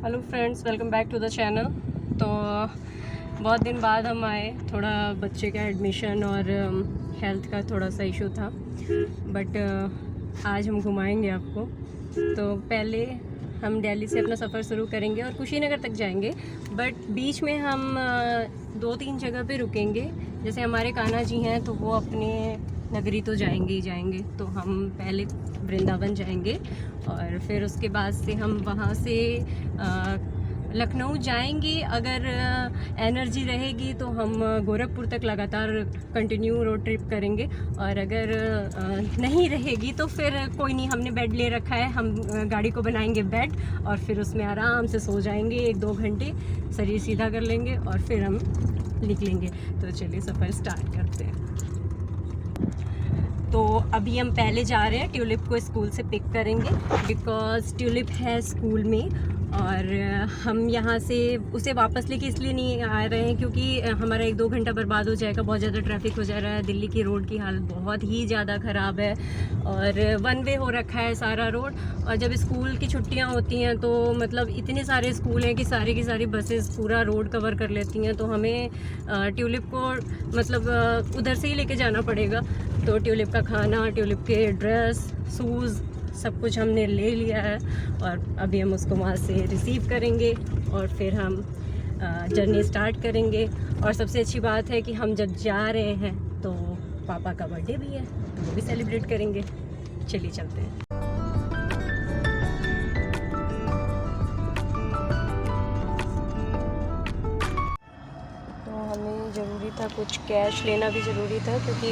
Hello friends, welcome back to the channel. तो बहुत दिन बाद हम आए, थोड़ा बच्चे का एडमिशन और हेल्थ का थोड़ा सा इशू था, बट आज हम घुमाएंगे आपको। तो पहले हम दिल्ली से अपना सफ़र शुरू करेंगे और कुशीनगर तक जाएंगे, बट बीच में हम 2-3 जगह पे रुकेंगे। जैसे हमारे कान्हा जी हैं तो वो अपने नगरी तो जाएंगे ही जाएंगे, तो हम पहले वृंदावन जाएंगे और फिर उसके बाद से हम वहाँ से लखनऊ जाएंगे। अगर एनर्जी रहेगी तो हम गोरखपुर तक लगातार कंटिन्यू रोड ट्रिप करेंगे, और अगर नहीं रहेगी तो फिर कोई नहीं, हमने बेड ले रखा है, हम गाड़ी को बनाएंगे बेड और फिर उसमें आराम से सो जाएंगे 1-2 घंटे, शरीर सीधा कर लेंगे और फिर हम निकलेंगे। तो चलिए सफ़र स्टार्ट करते हैं। तो अभी हम पहले जा रहे हैं, ट्यूलिप को स्कूल से पिक करेंगे बिकॉज़ ट्यूलिप है स्कूल में, और हम यहाँ से उसे वापस लेके इसलिए नहीं आ रहे हैं क्योंकि हमारा 1-2 घंटा बर्बाद हो जाएगा। बहुत ज़्यादा ट्रैफिक हो जा रहा है, दिल्ली की रोड की हालत बहुत ही ज़्यादा ख़राब है और 1 वे हो रखा है सारा रोड। और जब स्कूल की छुट्टियाँ होती हैं तो मतलब इतने सारे स्कूल हैं कि सारी की सारी बसेस पूरा रोड कवर कर लेती हैं, तो हमें ट्यूलिप को मतलब उधर से ही लेके जाना पड़ेगा। तो ट्यूलिप का खाना, ट्यूलिप के ड्रेस, शूज़, सब कुछ हमने ले लिया है और अभी हम उसको वहाँ से रिसीव करेंगे और फिर हम जर्नी स्टार्ट करेंगे। और सबसे अच्छी बात है कि हम जब जा रहे हैं तो पापा का बर्थडे भी है, तो वो भी सेलिब्रेट करेंगे। चलिए चलते हैं। तो हमें ज़रूरी था, कुछ कैश लेना भी ज़रूरी था क्योंकि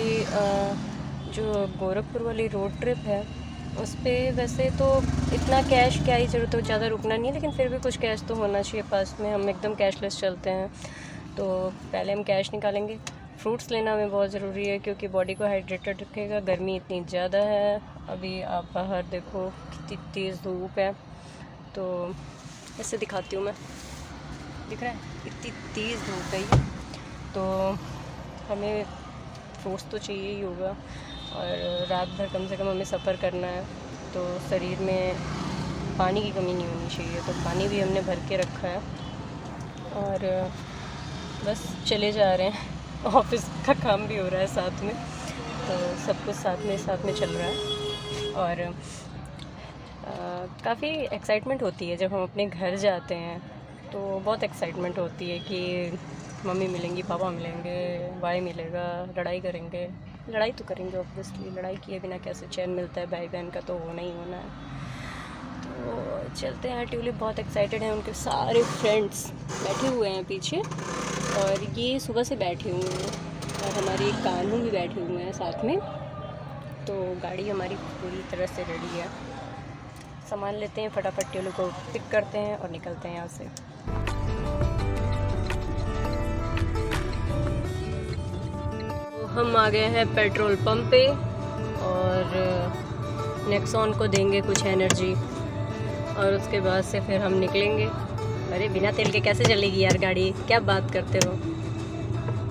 जो गोरखपुर वाली रोड ट्रिप है उस पर वैसे तो इतना कैश क्या ही ज़रूरत है, ज़्यादा रुकना नहीं है, लेकिन फिर भी कुछ कैश तो होना चाहिए पास में। हम एकदम कैशलेस चलते हैं, तो पहले हम कैश निकालेंगे। फ्रूट्स लेना हमें बहुत ज़रूरी है क्योंकि बॉडी को हाइड्रेटेड रखेगा। गर्मी इतनी ज़्यादा है, अभी आप बाहर देखो कितनी तेज़ धूप है। तो ऐसे दिखाती हूँ मैं, दिख रहा है इतनी तेज़ धूप है ये, तो हमें फ्रूट्स तो चाहिए ही होगा। और रात भर कम से कम हमें सफ़र करना है, तो शरीर में पानी की कमी नहीं होनी चाहिए, तो पानी भी हमने भर के रखा है और बस चले जा रहे हैं। ऑफिस का काम भी हो रहा है साथ में, तो सब कुछ साथ में चल रहा है। और काफ़ी एक्साइटमेंट होती है जब हम अपने घर जाते हैं, तो बहुत एक्साइटमेंट होती है कि मम्मी मिलेंगी, पापा मिलेंगे, भाई मिलेगा, लड़ाई करेंगे। लड़ाई तो करेंगे ऑब्वियसली, लड़ाई किए बिना कैसे चैन मिलता है, भाई बहन का तो होना ही होना है। तो चलते हैं। ट्यूलिप बहुत एक्साइटेड है, उनके सारे फ्रेंड्स बैठे हुए हैं पीछे और ये सुबह से बैठे हुए हैं, और हमारे कान्हू भी बैठे हुए हैं साथ में। तो गाड़ी हमारी पूरी तरह से रेडी है। सामान लेते हैं, फटाफट ट्यूलिप को पिक करते हैं और निकलते हैं यहाँ से। हम आ गए हैं पेट्रोल पंप पे और नेक्सॉन को देंगे कुछ एनर्जी और उसके बाद से फिर हम निकलेंगे। अरे बिना तेल के कैसे चलेगी यार गाड़ी, क्या बात करते हो।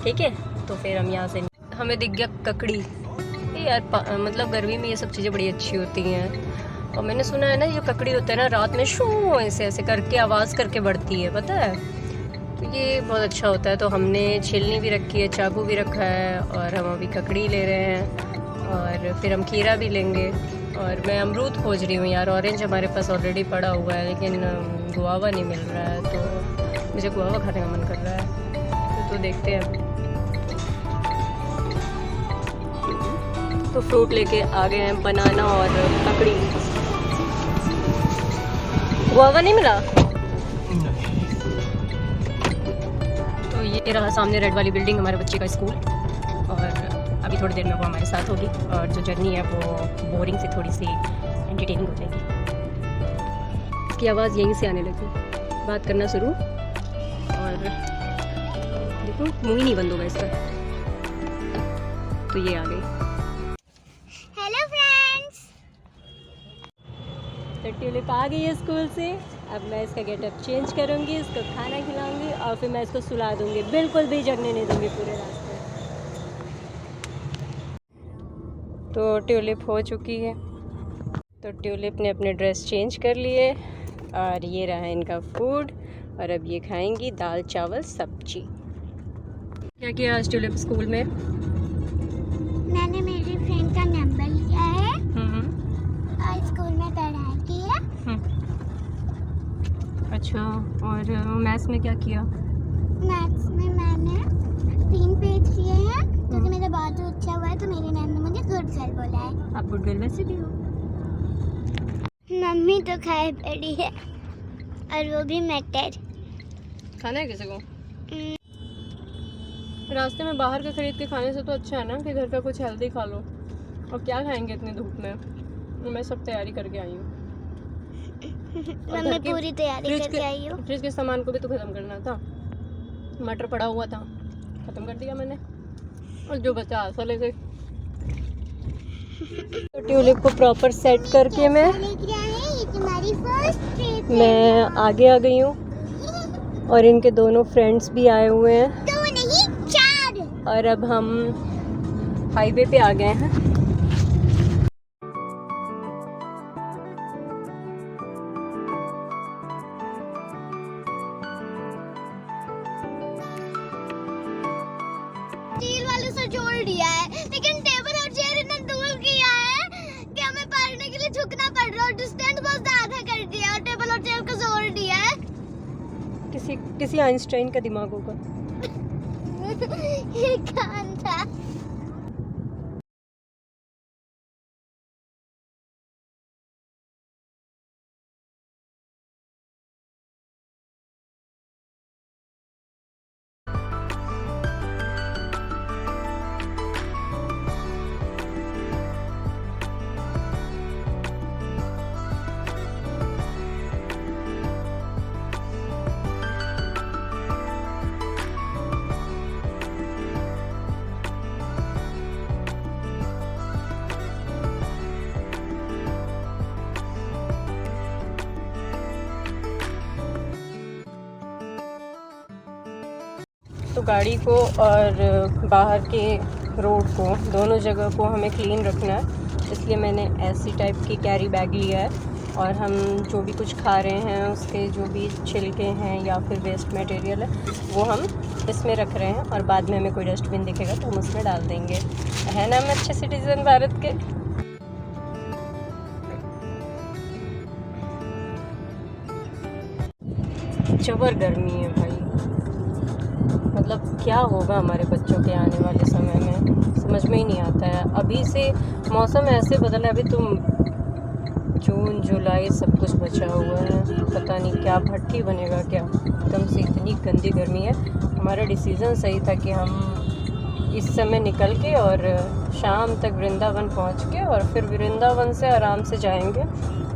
ठीक है, तो फिर हम यहाँ से, हमें दिख गया ककड़ी। ये यार मतलब गर्मी में ये सब चीज़ें बड़ी अच्छी होती हैं। और मैंने सुना है ना, जो ककड़ी होता है ना, रात में शू ऐसे ऐसे करके आवाज़ करके बढ़ती है, पता है, तो ये बहुत अच्छा होता है। तो हमने छीलनी भी रखी है, चाकू भी रखा है और हम अभी ककड़ी ले रहे हैं और फिर हम खीरा भी लेंगे। और मैं अमरूद खोज रही हूँ यार, ऑरेंज हमारे पास ऑलरेडी पड़ा हुआ है लेकिन गुआवा नहीं मिल रहा है, तो मुझे गुआवा खाने का मन कर रहा है, तो देखते हैं। तो फ्रूट लेके आ गए हैं, बनाना और ककड़ी। गुआवा नहीं मिला। तो ये रहा सामने रेड वाली बिल्डिंग, हमारे बच्चे का स्कूल, और अभी थोड़ी देर में वो हमारे साथ होगी और जो जर्नी है वो बोरिंग से थोड़ी सी एंटरटेनिंग हो जाएगी। इसकी आवाज़ यहीं से आने लगी, बात करना शुरू, और देखो मुँह ही नहीं बंद होगा इसका। तो ये आ गई। हेलो फ्रेंड्स, तो ट्यूलिप आ गई है स्कूल से। अब मैं इसका गेटअप चेंज करूँगी, इसको खाना खिलाऊँगी और फिर मैं इसको सुला दूँगी, बिल्कुल भी जगने नहीं दूँगी पूरे रास्ते। तो ट्यूलिप हो चुकी है, तो ट्यूलिप ने अपने ड्रेस चेंज कर लिए और ये रहा इनका फूड। और अब ये खाएंगी दाल चावल सब्जी। क्या किया आज ट्यूलिप स्कूल में? मैंने मेरी फ्रेंड का नंबर लिया है और स्कूल में पढ़ाई की है। अच्छा, और मैथ्स में क्या किया? मैथ्स में मैंने 3 पेज लिए हैं क्योंकि मेरा बहुत अच्छा हुआ है तो मेरे मैम ने मुझे गुड गर्ल बोला है। आप गुड गर्ल वैसे भी हो। मम्मी तो खाए पड़ी है और वो भी मटर। खाना है किसी को? रास्ते में बाहर का खरीद के खाने से तो अच्छा है ना कि घर का कुछ हेल्दी खा लो। और क्या खाएंगे इतनी धूप में? मैं सब तैयारी करके आई हूँ। मम्मी पूरी तैयारी करके आई हूँ। फ्रिज के सामान को भी तो ख़त्म करना था। मटर पड़ा हुआ था, ख़त्म कर दिया मैंने, और जो बचा आशा ले गई। तो ट्यूलिप को प्रॉपर सेट करके मैं आगे आ गई हूँ और इनके दोनों फ्रेंड्स भी आए हुए हैं। 2 नहीं 4। और अब हम हाईवे पे आ गए हैं। स्टील वाले से जोड़ दिया है लेकिन टेबल और चेयर इतना दूर किया है कि हमें पढ़ने के लिए झुकना पड़ रहा है और डिस्टेंस बहुत ज्यादा कर दिया और टेबल और चेयर को जोड़ दिया है। किसी आइंस्टाइन का दिमाग होगा। ये कान था। तो गाड़ी को और बाहर के रोड को दोनों जगह को हमें क्लीन रखना है, इसलिए मैंने ऐसी टाइप की कैरी बैग लिया है। और हम जो भी कुछ खा रहे हैं उसके जो भी छिलके हैं या फिर वेस्ट मटेरियल है वो हम इसमें रख रहे हैं, और बाद में हमें कोई डस्टबिन दिखेगा तो हम उसमें डाल देंगे। है ना हम अच्छे सिटीजन भारत के? जबर गर्मी है भाई, मतलब क्या होगा हमारे बच्चों के आने वाले समय में समझ में ही नहीं आता है। अभी से मौसम ऐसे बदला है, अभी तो जून जुलाई सब कुछ बचा हुआ है, पता नहीं क्या भट्टी बनेगा क्या। एकदम से इतनी गंदी गर्मी है। हमारा डिसीज़न सही था कि हम इस समय निकल के और शाम तक वृंदावन पहुंच के और फिर वृंदावन से आराम से जाएंगे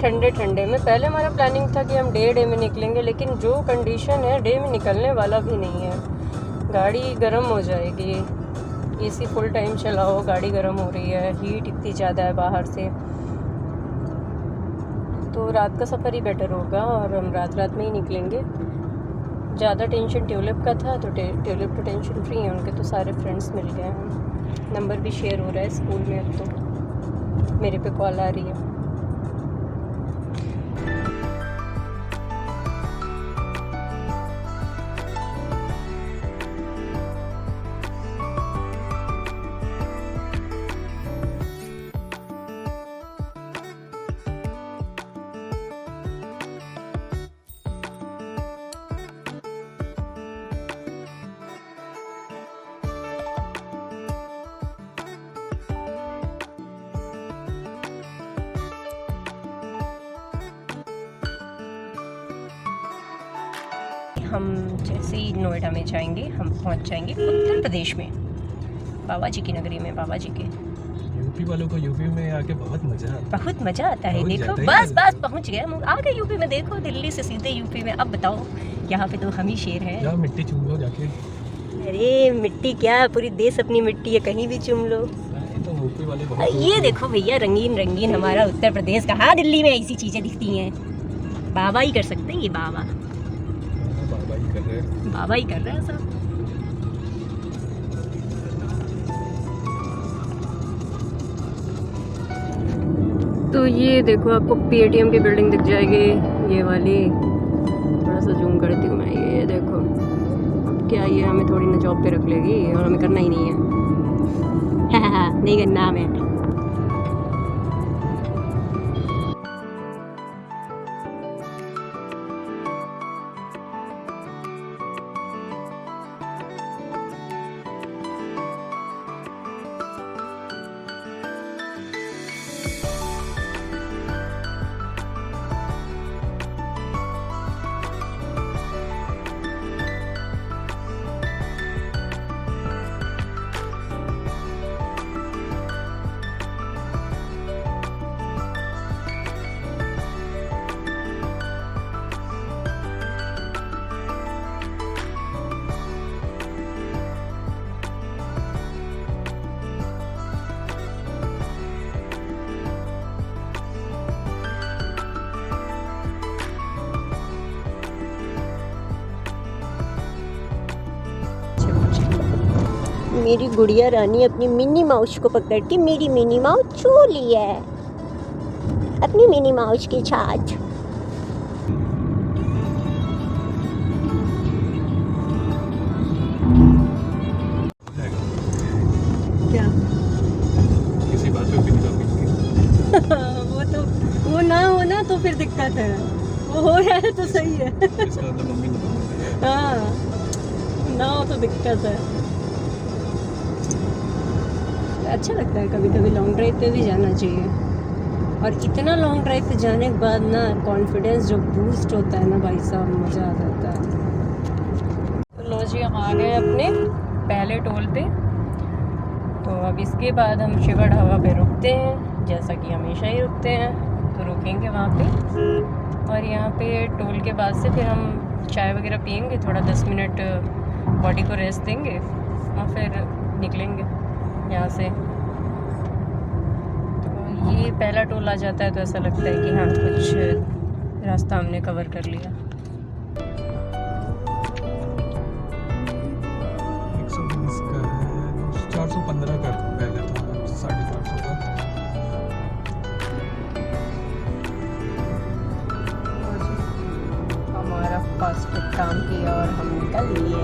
ठंडे ठंडे में। पहले हमारा प्लानिंग था कि हम डे में निकलेंगे, लेकिन जो कंडीशन है डे में निकलने वाला भी नहीं है। गाड़ी गर्म हो जाएगी, एसी फुल टाइम चलाओ, गाड़ी गर्म हो रही है, हीट इतनी ज़्यादा है बाहर से। तो रात का सफ़र ही बेटर होगा और हम रात में ही निकलेंगे। ज़्यादा टेंशन ट्यूलिप का था तो ट्यूलिप तो टेंशन फ्री है, उनके तो सारे फ्रेंड्स मिल गए हैं। नंबर भी शेयर हो रहा है स्कूल में, अब तो मेरे पे कॉल आ रही है। हम जैसे ही नोएडा में जाएंगे हम पहुंच जाएंगे उत्तर प्रदेश में, बाबा जी की नगरी में, बाबा जी के। यूपी वालों को यूपी में आके बहुत मजा आता है। देखो बस पहुंच गए हम, आ गए यूपी में। देखो दिल्ली से सीधे यूपी में। अब बताओ यहाँ पे तो हम ही शेर हैं। क्या मिट्टी चूम लो जाके। अरे मिट्टी क्या, पूरी देश अपनी मिट्टी है, कहीं भी चूम लो। तो यूपी वाले बहुत ये देखो भैया रंगीन रंगीन हमारा उत्तर प्रदेश। कहाँ दिल्ली में ऐसी चीज़ें दिखती हैं? बाबा ही कर सकते हैं ये, बाबा बाबा ही कर रहे हैं सब। तो ये देखो आपको पेटीएम की बिल्डिंग दिख जाएगी, ये वाली। थोड़ा सा जूम करती हूँ मैं, ये देखो। अब क्या ये हमें थोड़ी ना जॉब पे रख लेगी और हमें करना ही नहीं है। नहीं करना हमें। मेरी गुड़िया रानी अपनी मिनी माउस को पकड़ के मेरी मिनी माउस छू ली है, अपनी मिनी माउस के साथ। क्या किसी बात पे भी वो ना हो ना तो फिर दिक्कत है, वो हो रहा है तो सही है। इसका मतलब मम्मी ने हाँ, ना हो तो दिक्कत है। अच्छा लगता है कभी कभी लॉन्ग ड्राइव पे भी जाना चाहिए, और इतना लॉन्ग ड्राइव पे जाने के बाद ना कॉन्फिडेंस जो बूस्ट होता है ना भाई साहब, मज़ा आ जाता है। तो लो जी, हम आ गए अपने पहले टोल पे। तो अब इसके बाद हम शिवा ढाबा पे रुकते हैं, जैसा कि हमेशा ही रुकते हैं। तो रुकेंगे वहाँ पे, और यहाँ पे टोल के बाद से फिर हम चाय वगैरह पियेंगे, थोड़ा 10 मिनट बॉडी को रेस्ट देंगे और फिर निकलेंगे यहाँ से। तो ये पहला टोल आ जाता है तो ऐसा लगता है कि हाँ कुछ रास्ता हमने कवर कर लिया। 120 का है, 415 का पहले था, 450 का। हमारा फास्ट काम किया और हम निकल लिए।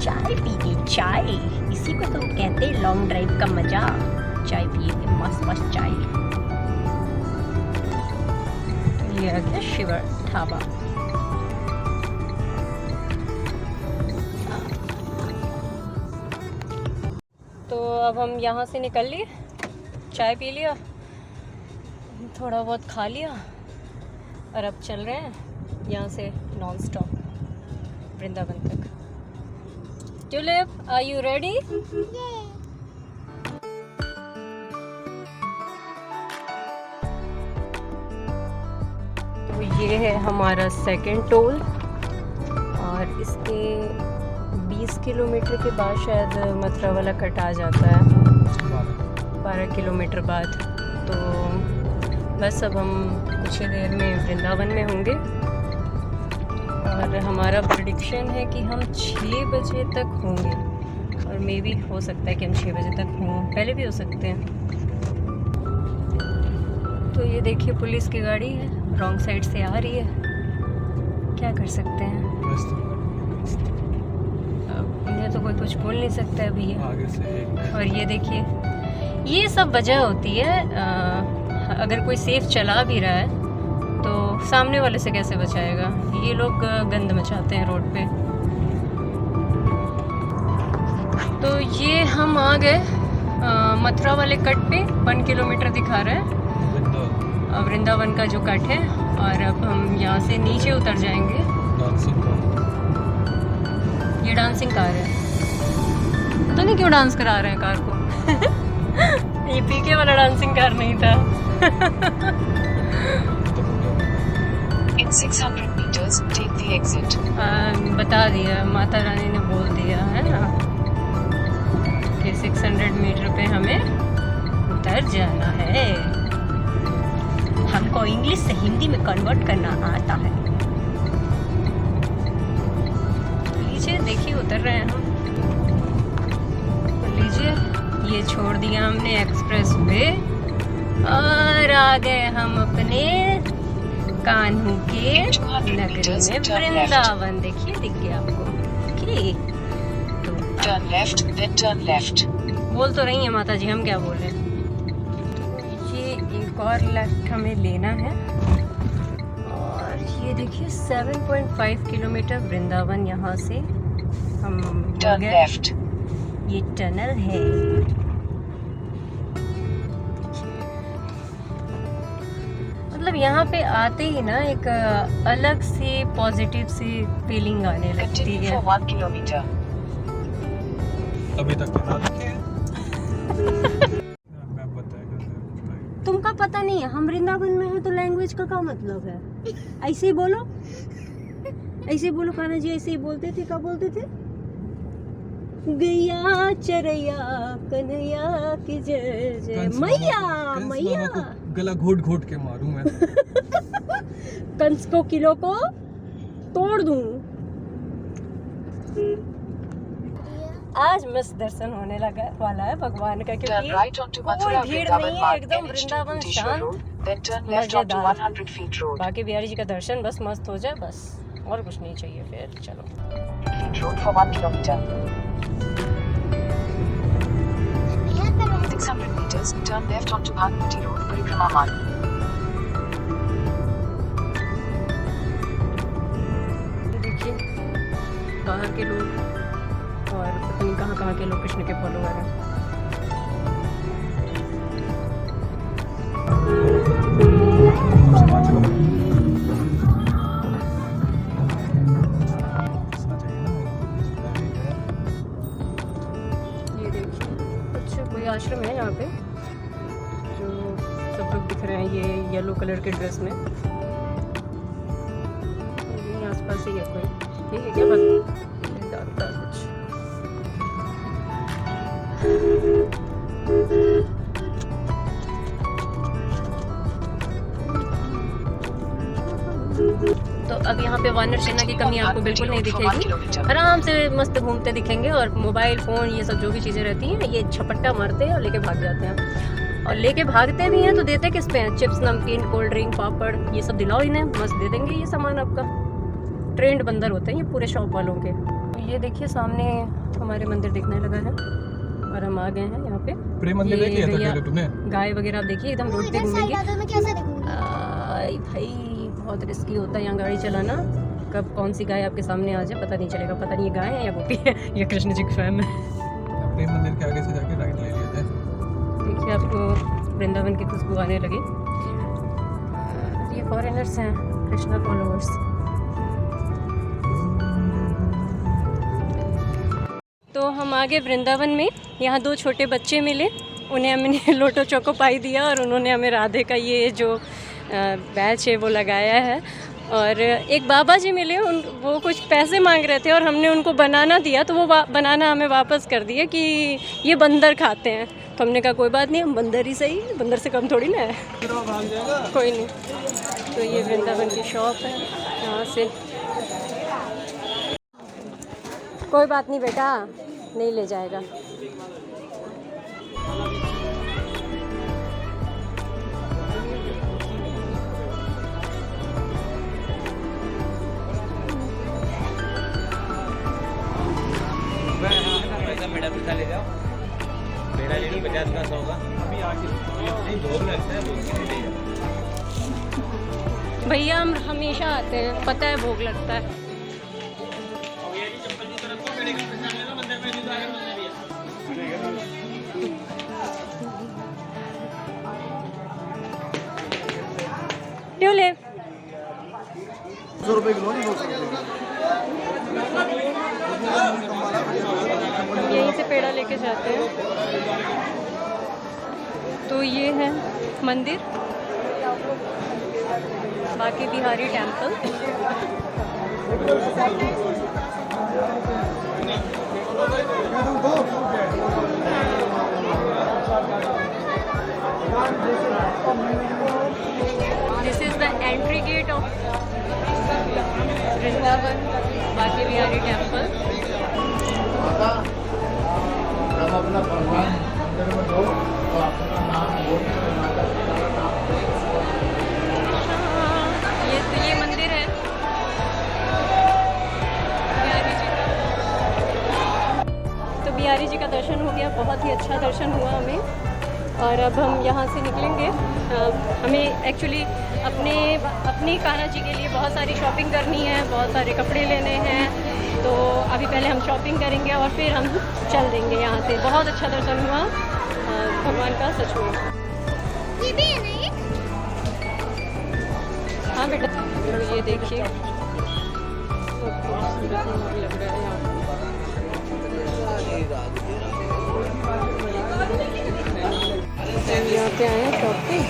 चाय पी ली, चाय, इसी को तो कहते हैं लॉन्ग ड्राइव का मजा। चाय पिए, मस्त मस्त चाय। तो ये आ गया शिवा ढाबा। तो अब हम यहाँ से निकल लिए, चाय पी लिया, थोड़ा बहुत खा लिया, और अब चल रहे हैं यहाँ से नॉन स्टॉप वृंदावन तक। Tulip, are you ready? तो ये है हमारा सेकंड टोल, और इसके 20 किलोमीटर के बाद शायद मथुरा वाला कट आ जाता है, 12 किलोमीटर बाद। तो बस अब हम कुछ ही देर में वृंदावन में होंगे, और हमारा प्रेडिक्शन है कि हम 6 बजे तक होंगे, और मे भी हो सकता है कि हम 6 बजे तक हों, पहले भी हो सकते हैं। तो ये देखिए पुलिस की गाड़ी है, रॉन्ग साइड से आ रही है, क्या कर सकते हैं। अब इन्हें तो कोई कुछ बोल नहीं सकता है भैया। आगे से और ये देखिए, ये सब वजह होती है, अगर कोई सेफ चला भी रहा है तो सामने वाले से कैसे बचाएगा। ये लोग गंद मचाते हैं रोड पे। तो ये हम आ गए मथुरा वाले कट पे, 1 किलोमीटर दिखा रहा है वृंदावन का जो कट है, और अब हम यहाँ से नीचे उतर जाएंगे। ये डांसिंग कार है, पता नहीं क्यों डांस करा रहे हैं कार को। ये पीके वाला डांसिंग कार नहीं था। In 600 meters, take the exit. बता दिया, माता रानी ने बोल दिया है ना कि 600 मीटर पे हमें उतर जाना है। हमको इंग्लिश से हिंदी में कन्वर्ट करना आता है। लीजिए देखिए, उतर रहे हैं हम। तो लीजिए, ये छोड़ दिया हमने एक्सप्रेस वे, और आ गए हम अपने कान्हू के In 200 नगरी meters, में, turn left. वृंदावन। देखिए, दिख गया आपको? ओके, तो Turn left, then turn left. बोल तो रही है माता जी, हम क्या बोले। तो ये एक और लेफ्ट हमें लेना है। और ये देखिए 7.5 किलोमीटर वृंदावन, यहाँ से हम हो Turn गए। left. ये टनल है। मतलब यहाँ पे आते ही ना एक अलग सी पॉजिटिव सी फीलिंग आने लगती Continue है। for 1 kilometer. अभी तक कितना रखे हैं? मैं बताएगा। तुमका पता नहीं है, हम वृंदावन में हैं तो लैंग्वेज का क्या मतलब है? ऐसे ही बोलो, ऐसे ही बोलो। कान्हा जी ऐसे ही बोलते थे। क्या बोलते थे? गैया चरैया कन्हैया की जय जय कंस मैया बाबा को मैया। गला घोट घोट के मारूं मैं। कंस को किलो को तोड़ दूं। आज मस्त दर्शन होने लगा वाला है भगवान का, Turn क्योंकि right onto कोई Mathura भीड़ Vrindavan नहीं है, Marg एकदम NH to वृंदावन Bhubaneswar शांत। Road. Then turn left onto मजेदार। 100 feet road. बाकी बिहारी जी का दर्शन बस मस्त हो जाए, बस और कुछ नहीं चाहिए। फिर चलो। Feet road for 1 kilometer. 600 meters, turn left onto Bhagmati Road, Parikrama Marg. देखिए बाहर के लोग और पता नहीं कहाँ के लोग कृष्ण के फॉलोअर हैं। ये देखिए कुछ कोई आश्रम है यहाँ पे, जो सब लोग दिख रहे हैं ये येलो कलर के ड्रेस में। यहीं आसपास ही है कोई। ये है क्या बस जानता कुछ। तो अब यहाँ पे वानर सेना की कमी आपको बिल्कुल नहीं दिखेगी। आराम से मस्त घूमते दिखेंगे और मोबाइल फ़ोन ये सब जो भी चीज़ें रहती हैं ये झपट्टा मारते हैं और लेके भाग जाते हैं। और लेके भागते भी हैं तो देते किस पे हैं? चिप्स, नमकीन, कोल्ड ड्रिंक, पापड़, ये सब दिलाओ इन्हें, मस्त दे देंगे ये सामान आपका। ट्रेंड बंदर होते हैं ये पूरे शॉप वालों के। तो ये देखिए सामने हमारे मंदिर दिखने लगा है और हम आ गए हैं यहाँ पे। प्रेम मंदिर ये देख लिया था भैया क्या तुमने? गाय वगैरह आप देखिए एकदम रोड पे घूमेंगे। मैं कैसे देखूंगी? आई भाई बहुत रिस्की होता है यहाँ गाड़ी चलाना। कब कौन सी गाय आपके सामने आ जाए पता नहीं चलेगा। पता नहीं ये गाय है या गोपी है या कृष्ण जी की स्वयं है। प्रेम मंदिर के आगे से जाके राइट ले लिए थे। देखिए आपको वृंदावन की खुशबू आने लगी। ये फॉरेनर्स हैं, कृष्णा फॉलोअर्स। तो हम आगे वृंदावन में, यहाँ दो छोटे बच्चे मिले, उन्हें हमने लोटो चोको पाई दिया और उन्होंने हमें राधे का ये जो बैच है वो लगाया है। और एक बाबा जी मिले, वो कुछ पैसे मांग रहे थे और हमने उनको बनाना दिया तो वो बनाना हमें वापस कर दिया कि ये बंदर खाते हैं। तो हमने कहा कोई बात नहीं, हम बंदर ही सही, बंदर से कम थोड़ी ना है। कोई नहीं। तो ये वृंदावन की शॉप है, यहाँ से कोई बात नहीं बेटा, नहीं ले जाएगा। मेरा पैसा ले जाओ। मेरा लेनी 50 का 100 का। अभी आके नहीं भोग लगता है, भोग ले जाओ। भैया हम हमेशा आते हैं, पता है भोग लगता है। ट्यूले 200 रुपए किलो नहीं, 200 रुपए। यहीं से पेड़ा लेके जाते हैं। तो ये है मंदिर Banke Bihari temple. This is the entry gate of Vrindavan Banke Bihari temple. जब अपना भगवान मंदिर में दो तो अपना नाम बोल के अच्छा दर्शन हुआ हमें। और अब हम यहाँ से निकलेंगे। हमें एक्चुअली अपनी कान्हा जी के लिए बहुत सारी शॉपिंग करनी है, बहुत सारे कपड़े लेने हैं। तो अभी पहले हम शॉपिंग करेंगे और फिर हम चल देंगे यहाँ से। बहुत अच्छा दर्शन हुआ भगवान का, सच में। ये भी है ना ये? हाँ बेटा, ये देखिए खूबसूरत लग रहा है यहाँ पे आए हैं शॉपिंग।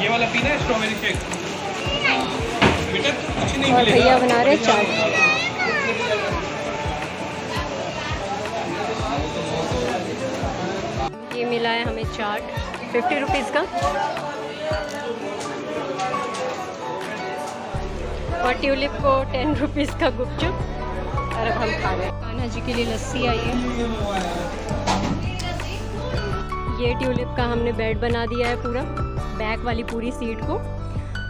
ये वाला पीना है स्ट्रॉबेरी शेक बेटा, कुछ नहीं और मिलेगा। भैया बना रहे चाट। ये मिला है हमें चाट 50 रुपीज़ का, और ट्यूलिप को 10 रुपीज़ का गुपचुप। और अब हम खा रहे हैं। कान्हा जी के लिए लस्सी आई है। ये ट्यूलिप का हमने बेड बना दिया है पूरा, बैक वाली पूरी सीट को।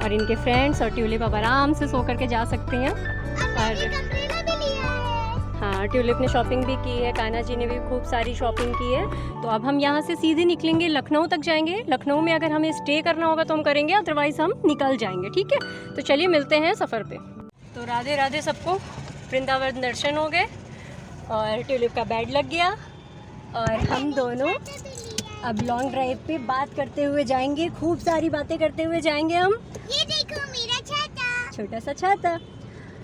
और इनके फ्रेंड्स और ट्यूलिप अब आराम से सो करके जा सकते हैं। और अम्ब्रेला भी लिया है। हाँ, ट्यूलिप ने शॉपिंग भी की है, कान्हा जी ने भी खूब सारी शॉपिंग की है। तो अब हम यहाँ से सीधे निकलेंगे, लखनऊ तक जाएंगे। लखनऊ में अगर हमें स्टे करना होगा तो हम करेंगे, अदरवाइज़ हम निकल जाएंगे। ठीक है, तो चलिए मिलते हैं सफ़र पे। तो राधे राधे सबको। वृंदावन दर्शन हो गए और ट्यूलिप का बेड लग गया। और हम दोनों अब लॉन्ग ड्राइव पे बात करते हुए जाएंगे, खूब सारी बातें करते हुए जाएंगे हम। ये देखो मेरा छाता। छोटा सा छाता।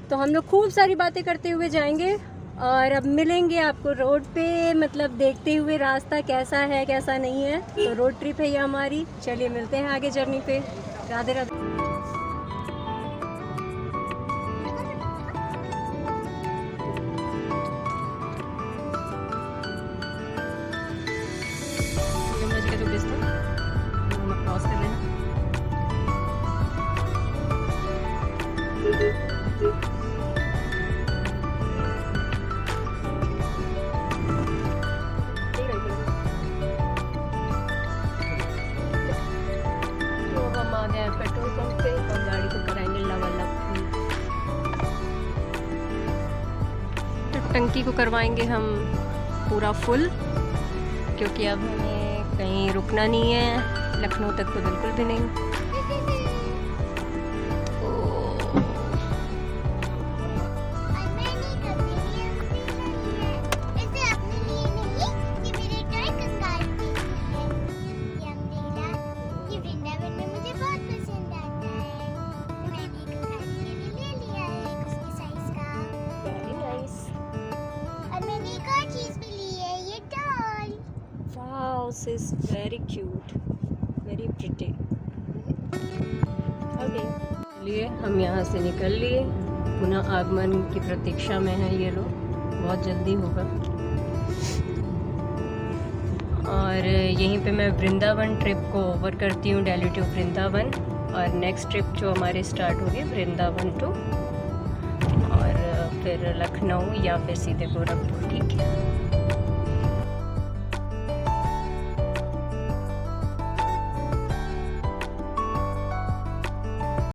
तो हम लोग खूब सारी बातें करते हुए जाएंगे और अब मिलेंगे आपको रोड पे, मतलब देखते हुए रास्ता कैसा है कैसा नहीं है। तो रोड ट्रिप है ये हमारी। चलिए मिलते हैं आगे जर्नी पे। राधे राधे। यमुना जी का जो ब्रिज था, हम अब क्रॉस कर रहे हैं। तो हम आ गए पेट्रोल पंप पे और गाड़ी को कराएंगे लवालब। तो टंकी को करवाएंगे हम पूरा फुल, क्योंकि अब हमें कहीं रुकना नहीं है, लखनऊ तक तो बिल्कुल भी नहीं। और मैं नहीं करती, ये इसे अपने लिए नहीं, ये मेरे टॉय कंगारू के लिए है। ये अम्ब्रेला, ये वृंदावन में मुझे बहुत पसंद आता है। मैंने कंगारू के लिए ले लिया है उसके साइज का। Very nice. और मैंने एक और चीज भी ली है, ये doll. Wow, sis very cute, very pretty. Okay, लिए हम यहाँ से निकल लिए। पुनः आगमन की प्रतीक्षा में है ये लोग, बहुत जल्दी होगा। और यहीं पे मैं वृंदावन ट्रिप को ओवर करती हूँ, दिल्ली टू वृंदावन। और नेक्स्ट ट्रिप जो हमारी स्टार्ट होगी वृंदावन टू, और फिर लखनऊ या फिर सीधे गोरखपुर। ठीक है।